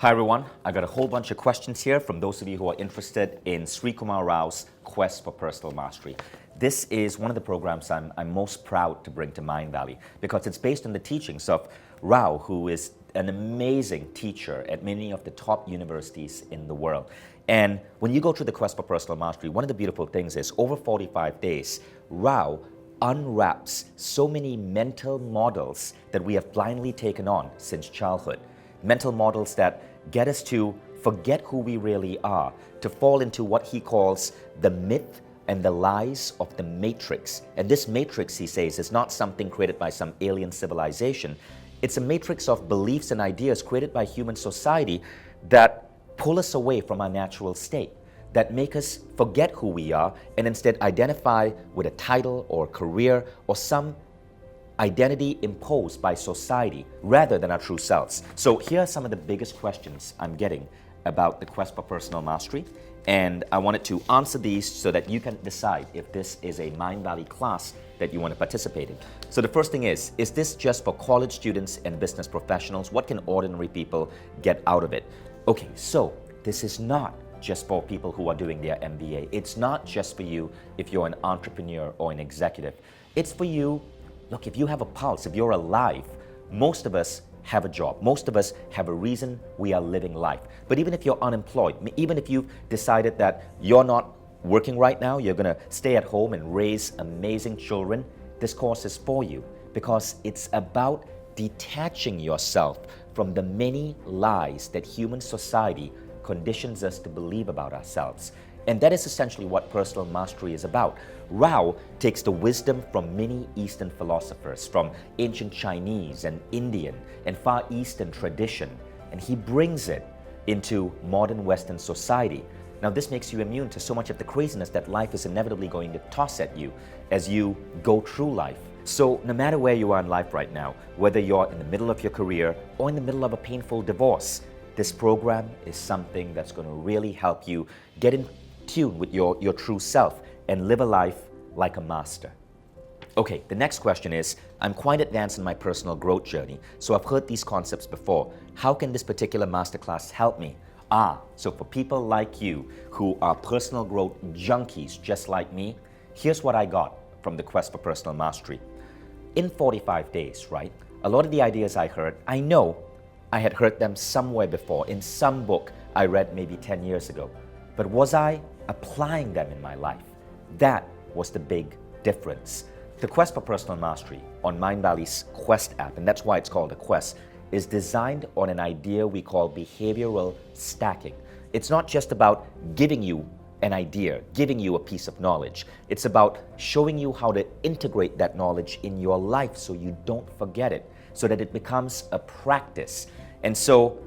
Hi everyone, I got a whole bunch of questions here from those of you who are interested in Srikumar Rao's quest for personal mastery. This is one of the programs I'm most proud to bring to Mindvalley because it's based on the teachings of Rao, who is an amazing teacher at many of the top universities in the world. And when you go through the quest for personal mastery, one of the beautiful things is over 45 days, Rao unwraps so many mental models that we have blindly taken on since childhood. Mental models that get us to forget who we really are, to fall into what he calls the myth and the lies of the matrix. And this matrix, he says, is not something created by some alien civilization. It's a matrix of beliefs and ideas created by human society that pull us away from our natural state, that make us forget who we are and instead identify with a title or career or some identity imposed by society rather than our true selves. So here are some of the biggest questions I'm getting about the quest for personal mastery, and I wanted to answer these so that you can decide if this is a Mindvalley class that you want to participate in. So the first thing is this just for college students and business professionals? What can ordinary people get out of it? Okay, so this is not just for people who are doing their MBA. It's not just for you if you're an entrepreneur or an executive. It's for you. Look, if you have a pulse, if you're alive, most of us have a job. Most of us have a reason we are living life. But even if you're unemployed, even if you've decided that you're not working right now, you're going to stay at home and raise amazing children, this course is for you because it's about detaching yourself from the many lies that human society conditions us to believe about ourselves. And that is essentially what personal mastery is about. Rao takes the wisdom from many Eastern philosophers, from ancient Chinese and Indian and Far Eastern tradition, and he brings it into modern Western society. Now, this makes you immune to so much of the craziness that life is inevitably going to toss at you as you go through life. So no matter where you are in life right now, whether you're in the middle of your career or in the middle of a painful divorce, this program is something that's going to really help you get in tune with your true self and live a life like a master. Okay, the next question is, I'm quite advanced in my personal growth journey, so I've heard these concepts before. How can this particular masterclass help me? So for people like you who are personal growth junkies just like me, here's what I got from the quest for personal mastery. In 45 days, right, a lot of the ideas I heard, I know I had heard them somewhere before in some book I read maybe 10 years ago. But was I applying them in my life? That was the big difference. The quest for personal mastery on Mindvalley's Quest app, and that's why it's called a quest, is designed on an idea we call behavioral stacking. It's not just about giving you an idea, giving you a piece of knowledge. It's about showing you how to integrate that knowledge in your life so you don't forget it, so that it becomes a practice. And so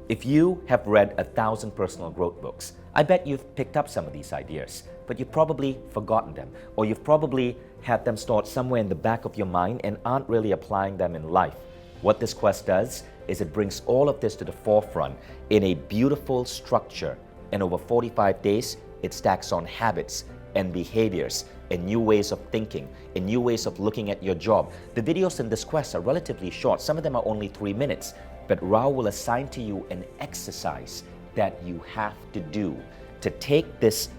if you have read 1,000 personal growth books, I bet you've picked up some of these ideas, but you've probably forgotten them, or you've probably had them stored somewhere in the back of your mind and aren't really applying them in life. What this quest does is it brings all of this to the forefront in a beautiful structure, and over 45 days, it stacks on habits and behaviors and new ways of thinking and new ways of looking at your job. The videos in this quest are relatively short. Some of them are only 3 minutes, but Rao will assign to you an exercise that you have to do to take this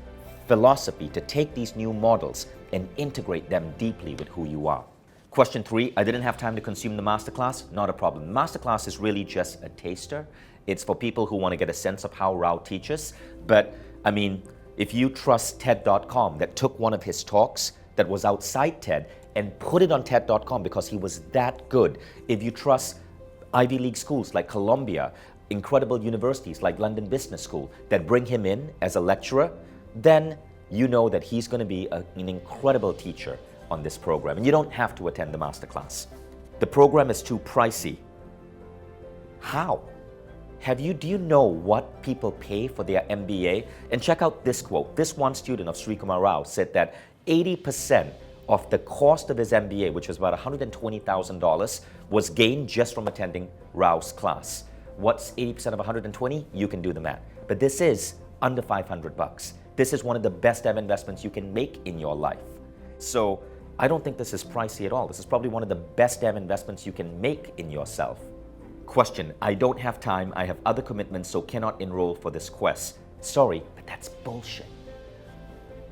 philosophy, to take these new models and integrate them deeply with who you are. Question 3, I didn't have time to consume the masterclass. Not a problem. The masterclass is really just a taster. It's for people who want to get a sense of how Rao teaches. But I mean, if you trust TED.com that took one of his talks that was outside TED and put it on TED.com because he was that good, if you trust Ivy League schools like Columbia, incredible universities like London Business School that bring him in as a lecturer, then you know that he's going to be an incredible teacher on this program, and you don't have to attend the masterclass. The program is too pricey. How? Do you know what people pay for their MBA? And check out this quote. This one student of Srikumar Rao said that 80% of the cost of his MBA, which was about $120,000, was gained just from attending Rao's class. What's 80% of 120? You can do the math. But this is under $500. This is one of the best ever investments you can make in your life. So I don't think this is pricey at all. This is probably one of the best ever investments you can make in yourself. Question, I don't have time, I have other commitments, so cannot enroll for this quest. Sorry, but that's bullshit.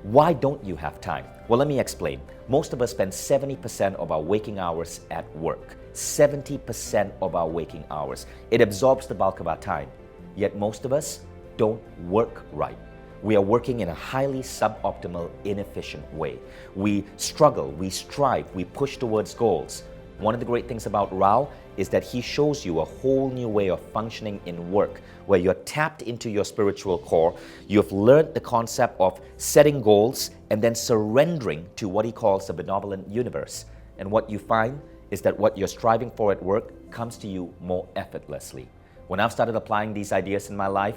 Why don't you have time? Well, let me explain. Most of us spend 70% of our waking hours at work. 70% of our waking hours. It absorbs the bulk of our time. Yet most of us don't work right. We are working in a highly suboptimal, inefficient way. We struggle, we strive, we push towards goals. One of the great things about Rao is that he shows you a whole new way of functioning in work, where you're tapped into your spiritual core, you've learned the concept of setting goals and then surrendering to what he calls the benevolent universe. And what you find is that what you're striving for at work comes to you more effortlessly. When I've started applying these ideas in my life,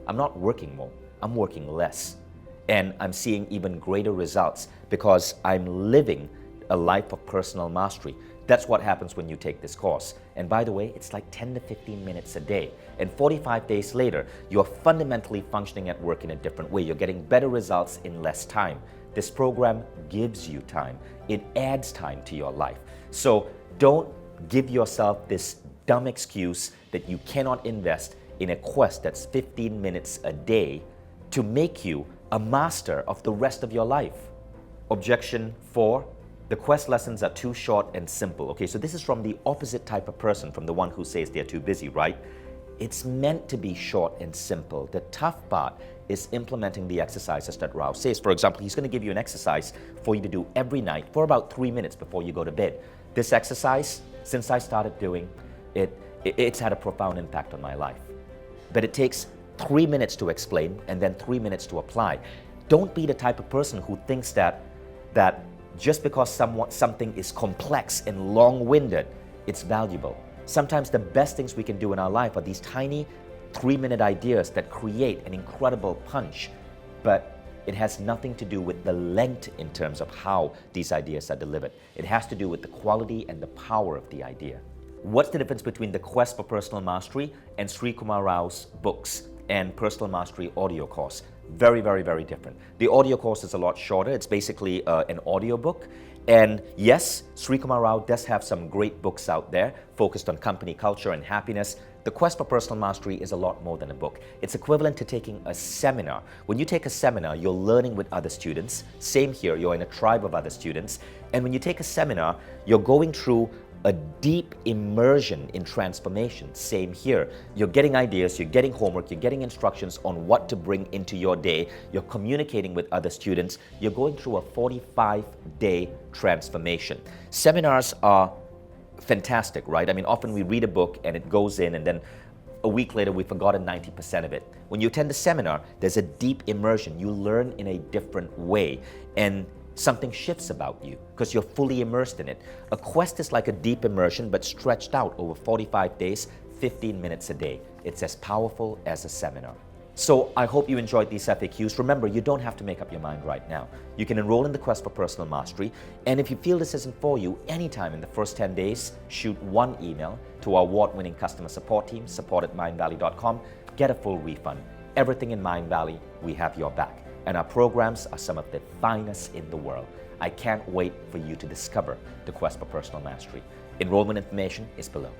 I'm not working more, I'm working less. And I'm seeing even greater results because I'm living a life of personal mastery. That's what happens when you take this course. And by the way, it's like 10 to 15 minutes a day. And 45 days later, you're fundamentally functioning at work in a different way. You're getting better results in less time. This program gives you time. It adds time to your life. So don't give yourself this dumb excuse that you cannot invest in a quest that's 15 minutes a day to make you a master of the rest of your life. Objection 4. The quest lessons are too short and simple. Okay, so this is from the opposite type of person, from the one who says they're too busy, right? It's meant to be short and simple. The tough part is implementing the exercises that Rao says. For example, he's going to give you an exercise for you to do every night for about 3 minutes before you go to bed. This exercise, since I started doing it, it's had a profound impact on my life. But it takes 3 minutes to explain and then 3 minutes to apply. Don't be the type of person who thinks that just because something is complex and long-winded, it's valuable. Sometimes the best things we can do in our life are these tiny 3-minute ideas that create an incredible punch, but it has nothing to do with the length in terms of how these ideas are delivered. It has to do with the quality and the power of the idea. What's the difference between the Quest for Personal Mastery and Srikumar Rao's books and Personal Mastery audio course? Very, very, very different. The audio course is a lot shorter. It's basically an audio book. And yes, Srikumar Rao does have some great books out there focused on company culture and happiness. The Quest for Personal Mastery is a lot more than a book. It's equivalent to taking a seminar. When you take a seminar, you're learning with other students. Same here, you're in a tribe of other students. And when you take a seminar, you're going through a deep immersion in transformation. Same here. You're getting ideas, you're getting homework, you're getting instructions on what to bring into your day. You're communicating with other students. You're going through a 45-day transformation. Seminars are fantastic, right? I mean, often we read a book and it goes in and then a week later we've forgotten 90% of it. When you attend a seminar, there's a deep immersion. You learn in a different way and something shifts about you because you're fully immersed in it. A quest is like a deep immersion but stretched out over 45 days, 15 minutes a day. It's as powerful as a seminar. So I hope you enjoyed these FAQs. Remember, you don't have to make up your mind right now. You can enroll in the Quest for Personal Mastery, and if you feel this isn't for you, anytime in the first 10 days, shoot one email to our award-winning customer support team, support@mindvalley.com, get a full refund. Everything in Mindvalley, we have your back. And our programs are some of the finest in the world. I can't wait for you to discover the Quest for Personal Mastery. Enrollment information is below.